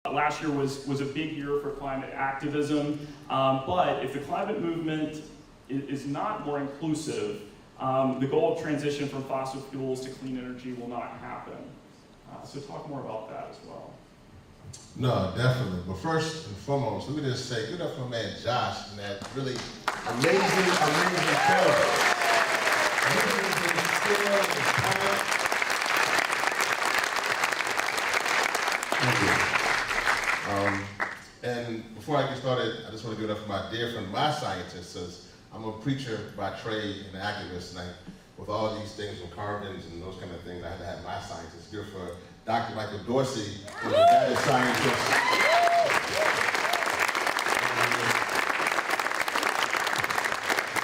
Last year was a big year for climate activism, but if the climate movement is not more inclusive, the goal of transition from fossil fuels to clean energy will not happen. So talk more about that as well. No, definitely. But first and foremost, let me just say, good up for my man Josh and that really amazing film. Thank you. And before I get started, I just want to give it up for my dear friend, my scientist, says I'm a preacher by trade and activist, and with all these things from carbons and those kind of things, I had to have my scientist. Good for Dr. Michael Dorsey, who's a data scientist.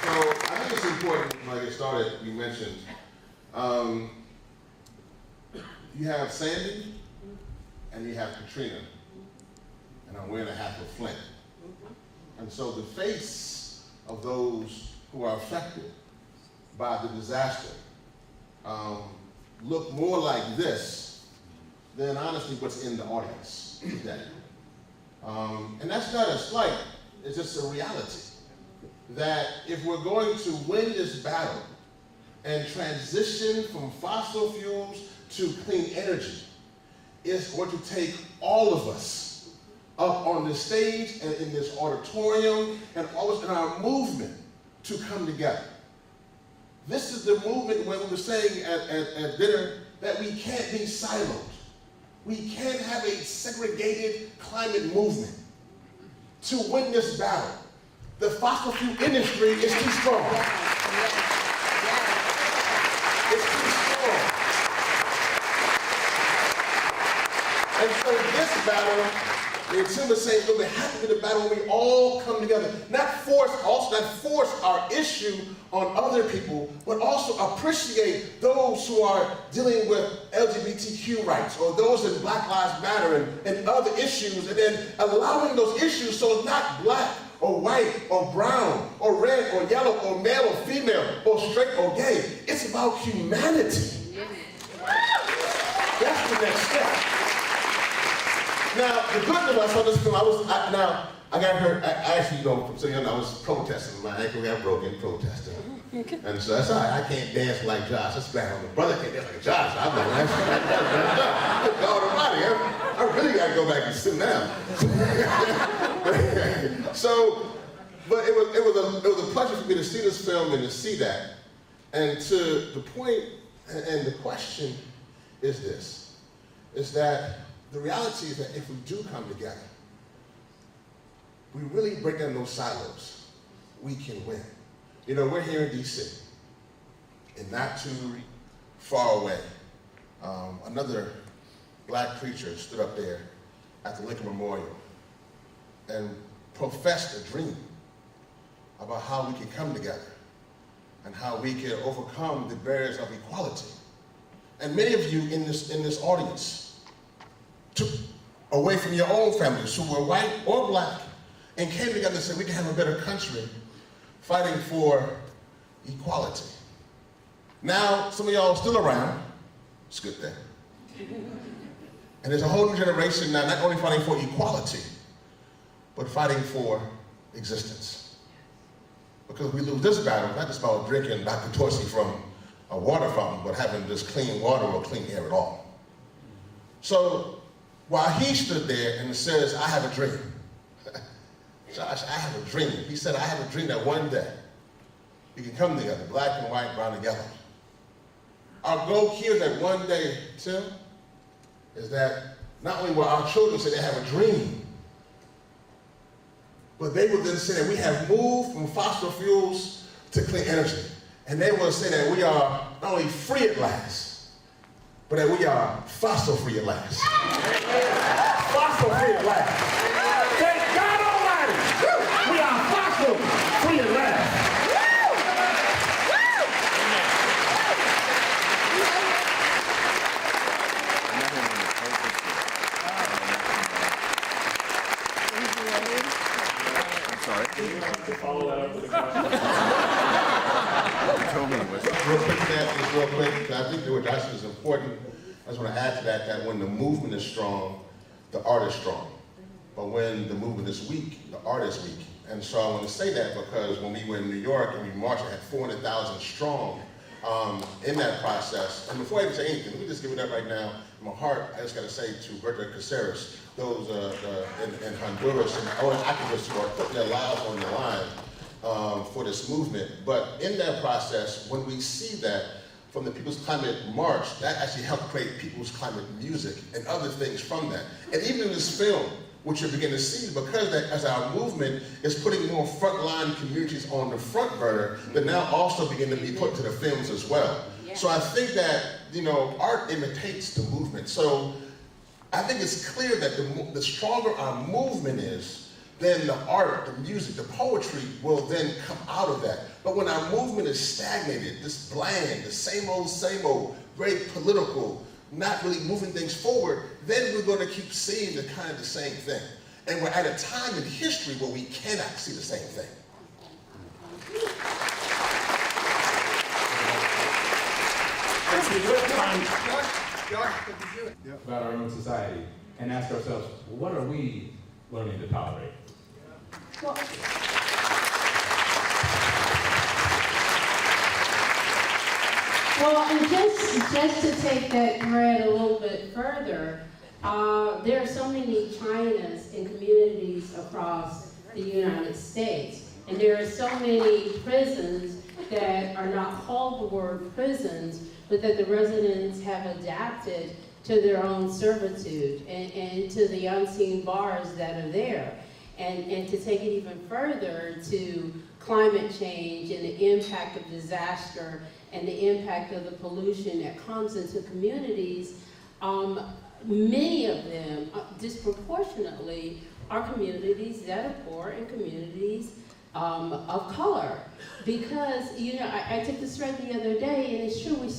So I think it's important when I get started, you mentioned, you have Sandy and you have Katrina, and I'm wearing a hat of Flint. And so the face of those who are affected by the disaster look more like this than honestly what's in the audience today. And that's not a slight, it's just a reality. That if we're going to win this battle and transition from fossil fuels to clean energy, it's going to take all of us up on this stage and in this auditorium and always in our movement to come together. This is the movement when we were saying at dinner that we can't be siloed. We can't have a segregated climate movement to win this battle. The fossil fuel industry is too strong. It's too strong. And so this battle, the Tim was saying, we have to be the battle when we all come together. Not force our issue on other people, but also appreciate those who are dealing with LGBTQ rights or those in Black Lives Matter and other issues, and then allowing those issues so it's not black or white or brown or red or yellow or male or female or straight or gay. It's about humanity. That's the next step. Now, the good news, I saw this film, I got hurt, I actually, from so young, I was protesting. My ankle got broken protesting. And so that's all right, I can't dance like Josh. That's bad. My brother can't dance like Josh. I'm like, God almighty, I really got to go back and sit down. So, but it was a pleasure for me to see this film and to see that. And to the point, and the question is this, is that the reality is that if we do come together, we really break down those silos, we can win. You know, we're here in DC, and not too far away, another black preacher stood up there at the Lincoln Memorial and professed a dream about how we can come together and how we can overcome the barriers of equality. And many of you in this audience took away from your own families who were white or black and came together and said we can have a better country fighting for equality. Now, some of y'all are still around. It's a good thing. And there's a whole new generation now not only fighting for equality, but fighting for existence. Because we lose this battle, not just about drinking Dr. Dorsey from a water fountain, but having just clean water or clean air at all. So, while he stood there and says, I have a dream. Josh, I have a dream. He said, I have a dream that one day we can come together, black and white, brown and yellow. Our goal here is that one day, Tim, is that not only will our children say they have a dream, but they will then say that we have moved from fossil fuels to clean energy. And they will say that we are not only free at last, but that we are fossil free at last. Fossil free at last. Thank God Almighty, we are fossil free at last. I'm sorry. To follow that up with a question. Real quick, I think what Josh is important. I just want to add to that, that when the movement is strong, the art is strong. But when the movement is weak, the art is weak. And so I want to say that because when we were in New York and we marched, we had 400,000 strong in that process. And before I even say anything, let me just give it up right now. In my heart, I just got to say to Berta Caceres, those in Honduras and other activists who are putting their lives on the line for this movement. But in that process, when we see that from the People's Climate March, that actually helped create People's Climate music and other things from that. And even in this film, which you're beginning to see, because that as our movement is putting more frontline communities on the front burner, they're now also beginning to be put to the films as well. Yeah. So I think that, you know, art imitates the movement. So I think it's clear that the stronger our movement is, then the art, the music, the poetry will then come out of that. But when our movement is stagnated, this bland, the same old, very political, not really moving things forward, then we're going to keep seeing the kind of the same thing. And we're at a time in history where we cannot see the same thing. About our own society and ask ourselves, what are we learning to tolerate? Well, and just to take that thread a little bit further, there are so many Chinas and communities across the United States, and there are so many prisons that are not called the word prisons, but that the residents have adapted to their own servitude and to the unseen bars that are there. And to take it even further to climate change and the impact of disaster and the impact of the pollution that comes into communities, many of them, disproportionately, are communities that are poor and communities of color. Because, you know, I took this thread the other day, and it's true, let's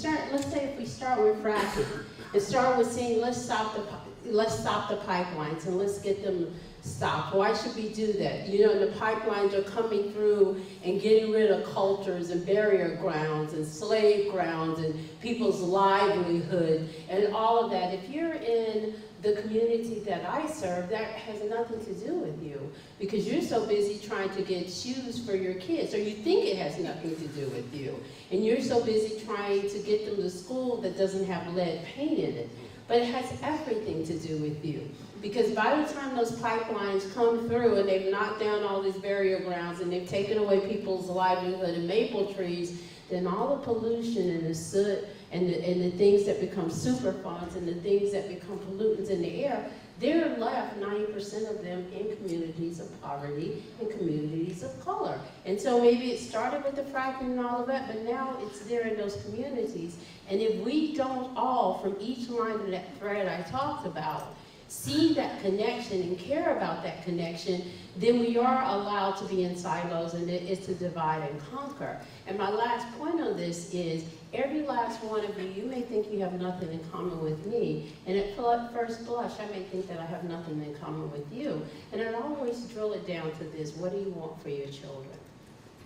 say if we start with fracking, and start with saying, let's stop the pipelines and let's get them stopped. Why should we do that? You know, the pipelines are coming through and getting rid of cultures and barrier grounds and slave grounds and people's livelihood and all of that. If you're in the community that I serve, that has nothing to do with you because you're so busy trying to get shoes for your kids, or you think it has nothing to do with you. And you're so busy trying to get them to school that doesn't have lead paint in it. But it has everything to do with you. Because by the time those pipelines come through and they've knocked down all these barrier grounds and they've taken away people's livelihood and maple trees, then all the pollution and the soot and the things that become superfunds and the things that become pollutants in the air, they're left, 90% of them, in communities of poverty and communities of color. And so maybe it started with the fracking and all of that, but now it's there in those communities. And if we don't all, from each line of that thread I talked about, see that connection and care about that connection, then we are allowed to be in silos, and it's to divide and conquer. And my last point on this is, every last one of you, you may think you have nothing in common with me, and at first blush, I may think that I have nothing in common with you. And I'd always drill it down to this: what do you want for your children?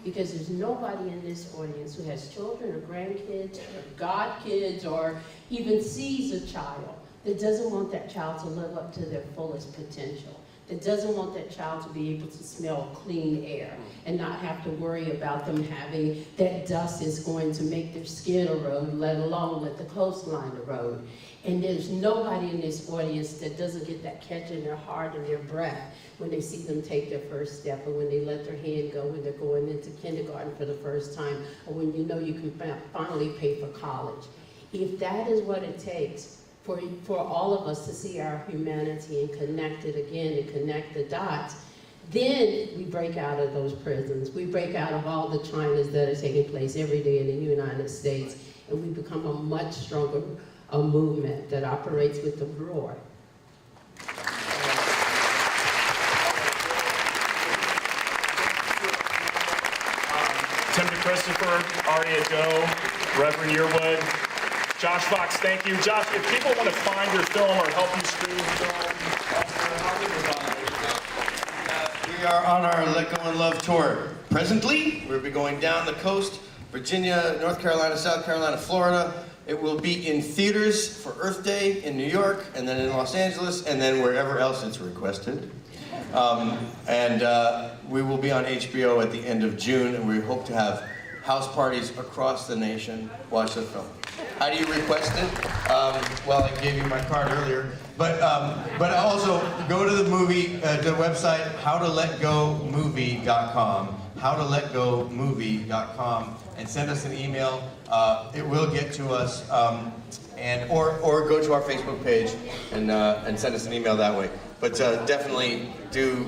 Because there's nobody in this audience who has children or grandkids or godkids or even sees a child that doesn't want that child to live up to their fullest potential, that doesn't want that child to be able to smell clean air and not have to worry about them having that dust is going to make their skin erode, let alone let the coastline erode. And there's nobody in this audience that doesn't get that catch in their heart and their breath when they see them take their first step, or when they let their hand go when they're going into kindergarten for the first time, or when you know you can finally pay for college. If that is what it takes for all of us to see our humanity and connect it again and connect the dots, then we break out of those prisons. We break out of all the Chinas that are taking place every day in the United States, and we become a much stronger movement that operates with the roar. Timothy Christopher, Aria Doe, Reverend Yearwood, Josh Fox, thank you. Josh, if people want to find your film or help you screen the film, how do they find it? We are on our Let Go and Love tour. Presently, we'll be going down the coast, Virginia, North Carolina, South Carolina, Florida, It will be in theaters for Earth Day in New York, and then in Los Angeles, and then wherever else it's requested. We will be on HBO at the end of June, and we hope to have house parties across the nation watch the film. How do you request it? Well, I gave you my card earlier, but also go to the website howtoletgomovie.com, howtoletgomovie.com, and send us an email. It will get to us, or go to our Facebook page and send us an email that way. But definitely do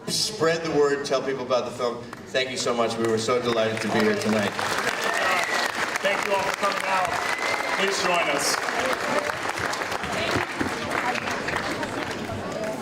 spread the word, tell people about the film. Thank you so much. We were so delighted to be here tonight. Thank you all for coming out. Please join us.